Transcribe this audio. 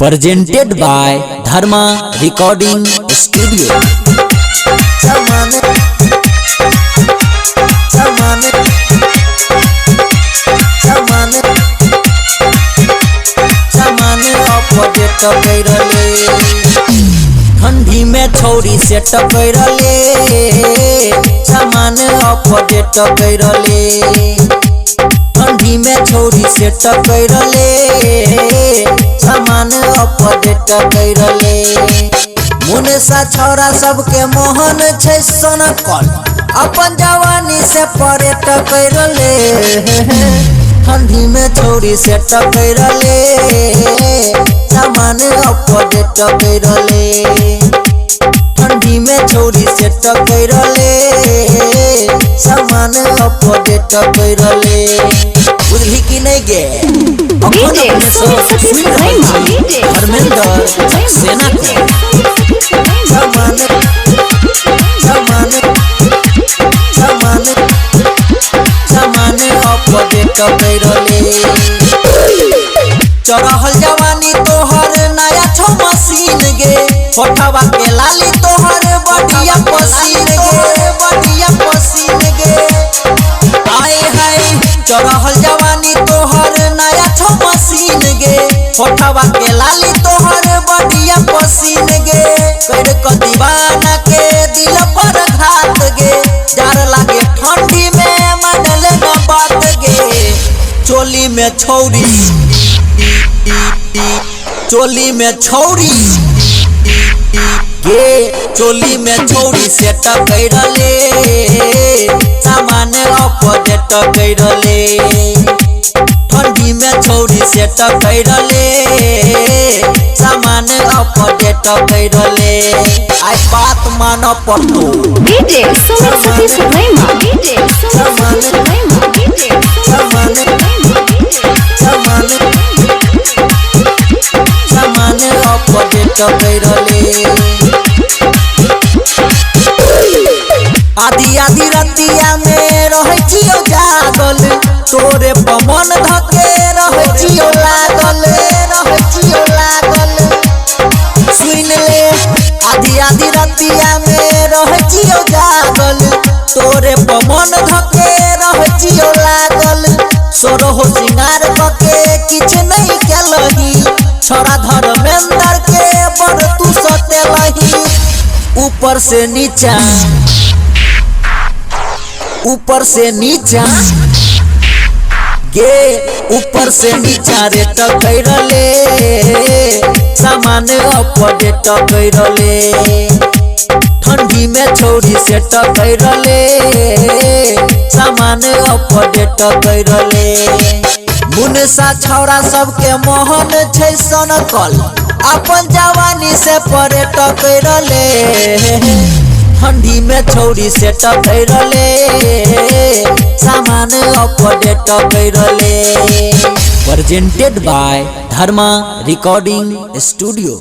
presented by Dharma Recording Studio। ठंडी में छौरी से टकरले सामान अपडेट करले। ठंडी में छौरी से टकरले सामान अपडेट करले। मुने सा छौरा सबके मोहन छै सनकल अपन जवानी से पर्यट करले। ठंडी में छौरी से टकरले सामान अपडेट करले। ठंडी में छौरी से टकरले सामान अपडेट करले। बुझली कि नहीं गे धर्मेंद्र सेना सामान सामान सामान सामान अपडेट करले। चढ़ल जवानी तोहर नया छो मशीन गे फोटवा के लाली तोहर बढ़िया पसीन गे बढ़िया पसीन गे। आए हाय चढ़ल जवानी तोहर नया छो मशीन गे फोटवा के लाली तोहर बढ़िया पसीन गे। कर क दीवाना के दिल पर घात गे जार लागे ठंडी में मानल न बात गे। चोली में छौरी चोली में छौरी गे चोली में छौरी से टकरले सामान अपडेट करले। ठंडी में छौरी से टकरले सामान अपडेट करले। आई बात मान पड़तो डीजे सुमित सतीश रैमा डीजे सामान सामान सामान सामान अपडेट करले। आधी आधी रतिया में रहे छियो जागल तोरे पवन धके रहे छियो लागल रहे छियो लागल। सुन ले आधी आधी रतिया में रहे छियो जागल तोरे पवन धके रहे छियो लागल। सोरहो सिंगार कके किछ नहीं केलही छोरा धर्मेंद्र के पर तू सतेलही। ऊपर से नीचा ऊपर से नीचा गे ऊपर से नीचा रे टकरले सामान अपडेट करले। ठंडी में छौरी से टकरले सामान अपडेट करले। मुनसा छौरा सबके मोहन छै सनकल अपन जवानी से पर्यट करले। ठंडी में छौरी से टकरले सामान अपडेट करले। presented by Dharma Recording Studio।